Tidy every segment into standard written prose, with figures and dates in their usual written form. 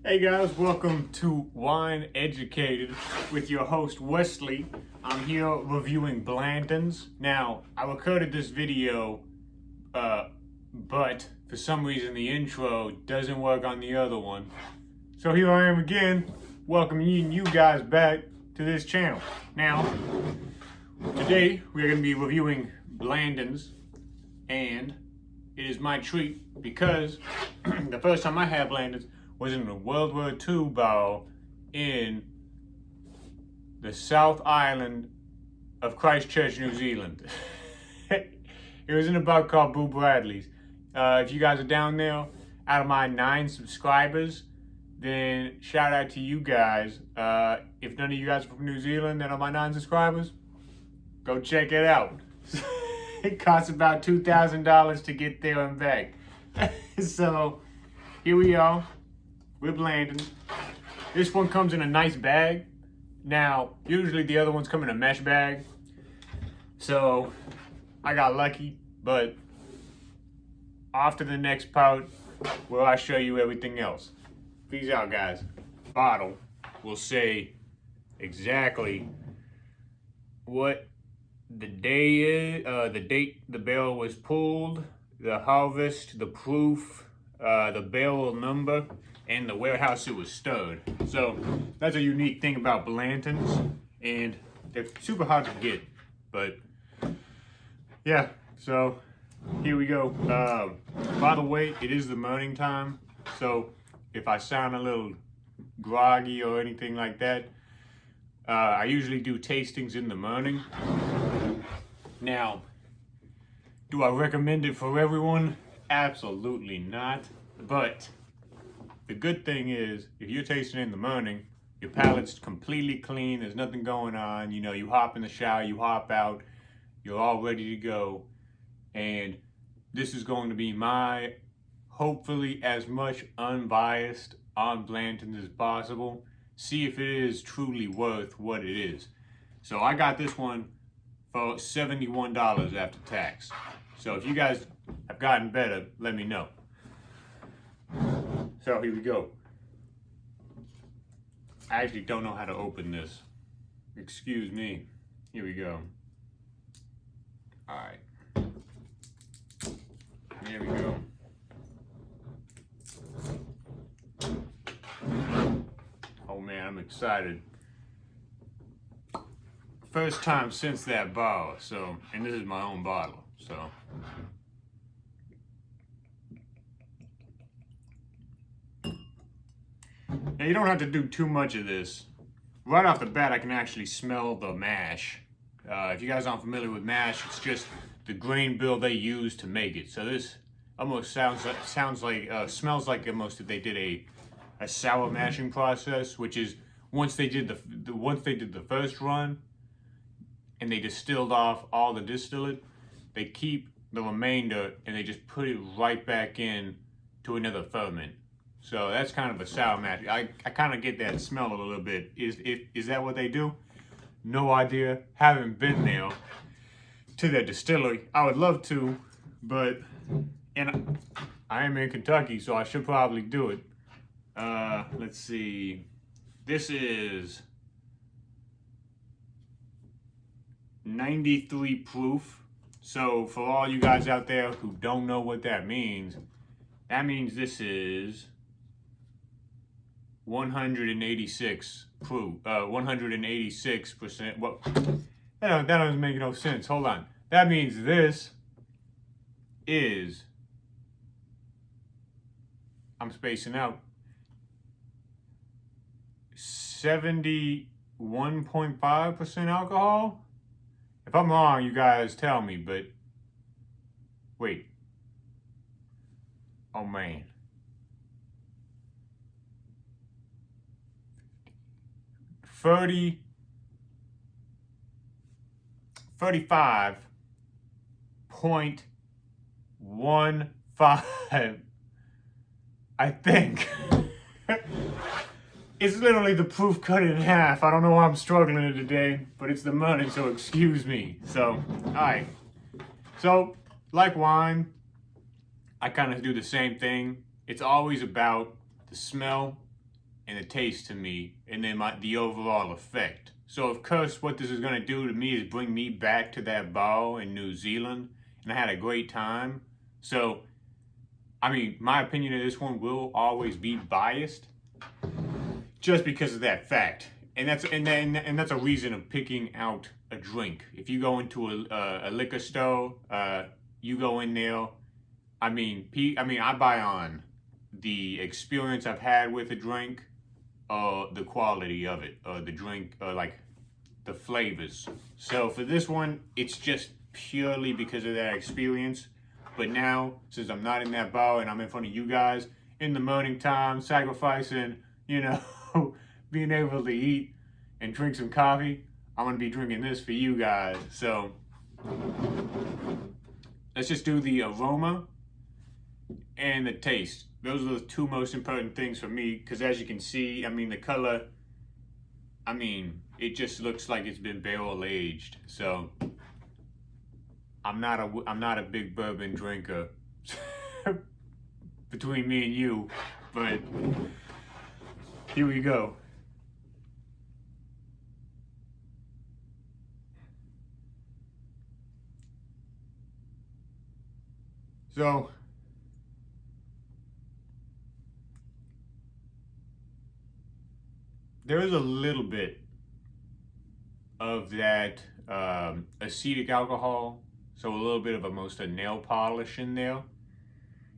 Hey guys, welcome to Wine Educated with your host Wesley. I'm here reviewing Blanton's. Now, I recorded this video, but for some reason the intro doesn't work on the other one. So here I am again, welcoming you guys back to this channel. Now, today we're going to be reviewing Blanton's, and it is my treat because the first time I had Blanton's was in the World War II ball in the South Island of Christchurch, New Zealand. It was in a bar called Boo Bradley's. If you guys are down there, out of my 9 subscribers, then shout out to you guys. If none of you guys are from New Zealand that are my 9 subscribers, go check it out. It costs about $2,000 to get there and back. So here we are. We're Blanton. This one comes in a nice bag. Now, usually the other ones come in a mesh bag. So, I got lucky, but off to the next part where I show you everything else. Peace out, guys. Bottle will say exactly what the day is, the date the barrel was pulled, the harvest, the proof, the barrel number, and the warehouse it was stored. So that's a unique thing about Blanton's, and they're super hard to get. But yeah, so here we go. By the way, it is the morning time, so if I sound a little groggy or anything like that, I usually do tastings in the morning. Now, do I recommend it for everyone? Absolutely not. But the good thing is, if you're tasting in the morning, your palate's completely clean, there's nothing going on, you know, you hop in the shower, you hop out, you're all ready to go. And this is going to be my, hopefully, as much unbiased on Blanton's as possible. See if it is truly worth what it is. So I got this one for $71 after tax. So if you guys have gotten better, let me know. So here we go. I actually don't know how to open this. Excuse me. Here we go. Alright. There we go. Oh man, I'm excited. First time since that bar, so, and this is my own bottle, so. Now you don't have to do too much of this. Right off the bat, I can actually smell the mash. If you guys aren't familiar with mash, it's just the grain bill they use to make it. So this almost smells like almost if they did a sour mashing process, which is once they did the first run and they distilled off all the distillate, they keep the remainder and they just put it right back in to another ferment. So that's kind of a sour mash. I kind of get that smell a little bit. Is that what they do? No idea. Haven't been there to the distillery. I would love to, but and I am in Kentucky, so I should probably do it. Let's see. This is 93 proof. So for all you guys out there who don't know what that means this is 186 proof, 186%. Well, that doesn't make no sense. Hold on. That means this is, I'm spacing out, 71.5% alcohol? If I'm wrong, you guys tell me, but wait. Oh man. 35.15, I think. It's literally the proof cut in half. I don't know why I'm struggling today, but it's the money, so excuse me. So, alright. So, like wine, I kind of do the same thing. It's always about the smell and the taste to me, and then the overall effect. So of course what this is going to do to me is bring me back to that bar in New Zealand, and I had a great time. So I mean, my opinion of this one will always be biased, just because of that fact. And that's a reason of picking out a drink. If you go into a liquor store, you go in there. I mean, I buy on the experience I've had with a drink, or the quality of it, or the drink, or like the flavors. So for this one, it's just purely because of that experience. But now, since I'm not in that bar and I'm in front of you guys in the morning time, sacrificing, you know, being able to eat and drink some coffee, I'm going to be drinking this for you guys. So let's just do the aroma and the taste. Those are the two most important things for me, because as you can see, I mean, the color, I mean, it just looks like it's been barrel aged. So I'm not a big bourbon drinker between me and you, but here we go. So there is a little bit of that acetic alcohol, so a little bit of almost a nail polish in there.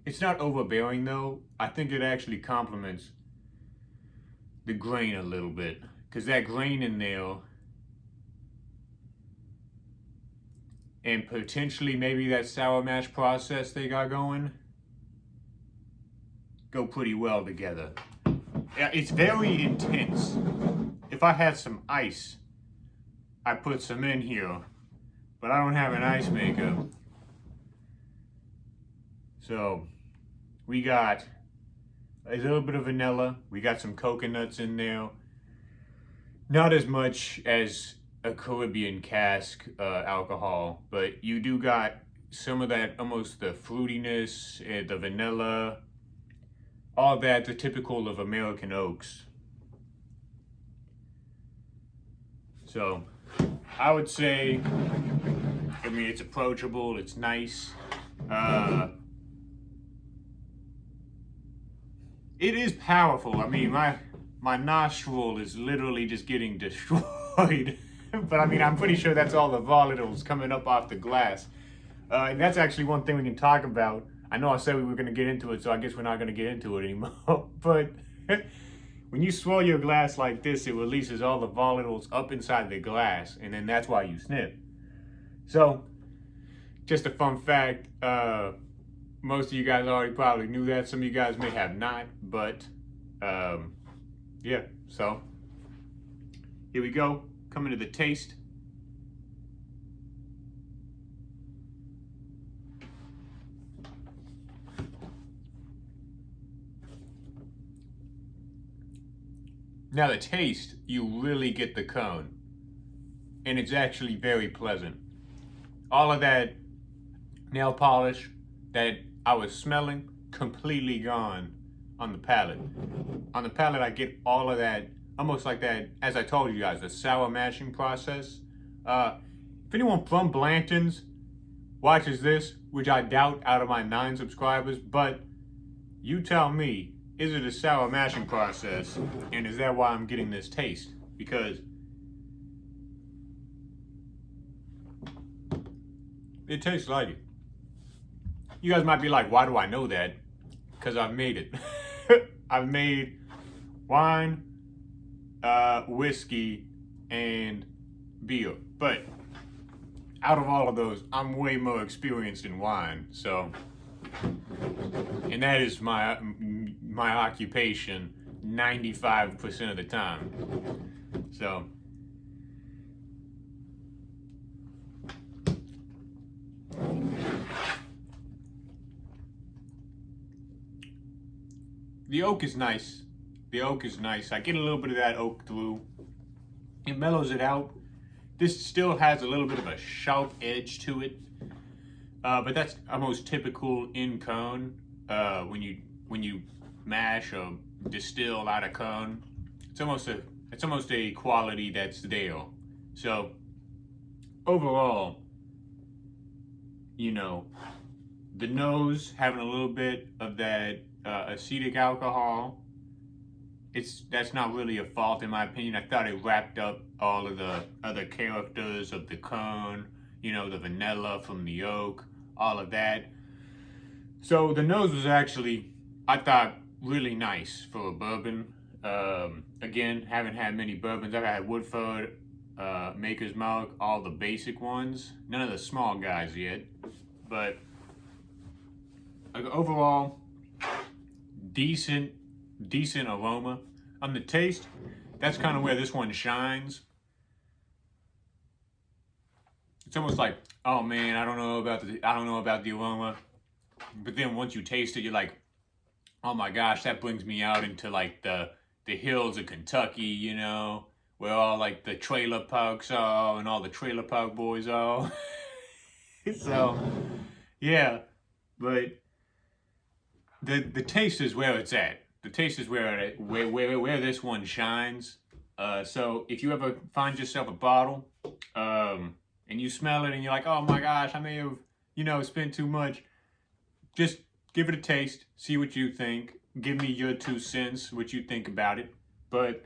It's not overbearing though. I think it actually complements the grain a little bit, because that grain in there, and potentially maybe that sour mash process they got going, go pretty well together. Yeah, it's very intense. If I had some ice, I put some in here, but I don't have an ice maker. So we got a little bit of vanilla. We got some coconuts in there. Not as much as a Caribbean cask alcohol, but you do got some of that, almost the fruitiness, the vanilla, all that, the typical of American oaks. So I would say, I mean, it's approachable, it's nice. It is powerful. I mean, my nostril is literally just getting destroyed. But I mean, I'm pretty sure that's all the volatiles coming up off the glass. And that's actually one thing we can talk about. I know I said we were going to get into it, so I guess we're not going to get into it anymore. But when you swirl your glass like this, it releases all the volatiles up inside the glass, and then that's why you sniff. So, just a fun fact, most of you guys already probably knew that. Some of you guys may have not, but yeah, so here we go. Coming to the taste. Now the taste, you really get the cone, and it's actually very pleasant. All of that nail polish that I was smelling, completely gone on the palate. On the palate, I get all of that, almost like that, as I told you guys, the sour mashing process. If anyone from Blanton's watches this, which I doubt out of my 9 subscribers, but you tell me, is it a sour mashing process, and is that why I'm getting this taste? Because it tastes like it. You guys might be like, why do I know that? Because I've made it. I've made wine, whiskey, and beer. But out of all of those, I'm way more experienced in wine. So, and that is my occupation 95% of the time. So, the oak is nice. The oak is nice. I get a little bit of that oak through. It mellows it out. This still has a little bit of a sharp edge to it. But that's almost typical in cone. When you mash or distill out of cone, it's almost a quality that's there. So overall, you know, the nose having a little bit of that acetic alcohol. That's not really a fault in my opinion. I thought it wrapped up all of the other characters of the cone, you know, the vanilla from the oak, all of that. So the nose was actually, I thought, really nice for a bourbon. Again, haven't had many bourbons. I've had Woodford, Maker's Mark, all the basic ones. None of the small guys yet. But overall, decent aroma. On the taste, that's kind of where this one shines. It's almost like, oh man, I don't know about the aroma. But then once you taste it, you're like, oh my gosh, that brings me out into like the hills of Kentucky, you know, where all like the trailer parks are and all the trailer park boys are. So, yeah, but the taste is where it's at. The taste is where this one shines. So if you ever find yourself a bottle, and you smell it and you're like, oh my gosh, I may have, you know, spent too much. Just give it a taste, see what you think. Give me your 2 cents, what you think about it. But,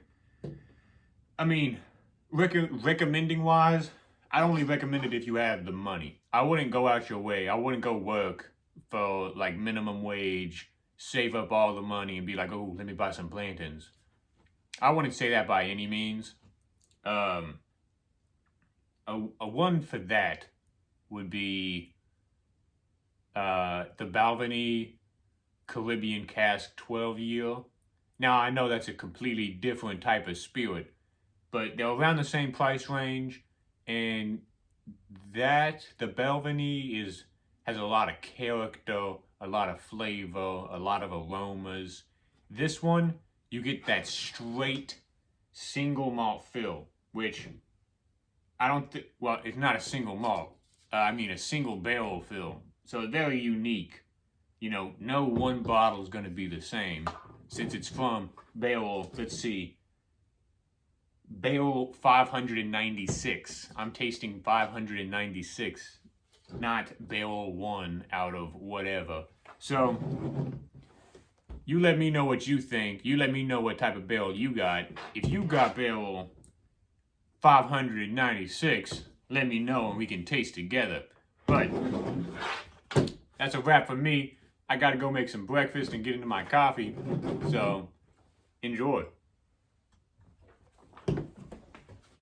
I mean, recommending wise, I only recommend it if you have the money. I wouldn't go out your way. I wouldn't go work for like minimum wage, save up all the money and be like, oh, let me buy some Blantons. I wouldn't say that by any means. A one for that would be the Balvenie Caribbean Cask 12-year. Now, I know that's a completely different type of spirit, but they're around the same price range, and the Balvenie has a lot of character, a lot of flavor, a lot of aromas. This one, you get that straight single malt fill, which I don't think, well, it's not a single malt. I mean a single barrel fill. So very unique. You know, no one bottle is going to be the same since it's from barrel, let's see, barrel 596. I'm tasting 596, not barrel 1 out of whatever. So you let me know what you think. You let me know what type of barrel you got. If you got barrel 596, let me know and we can taste together. But that's a wrap for me. I gotta go make some breakfast and get into my coffee. So enjoy.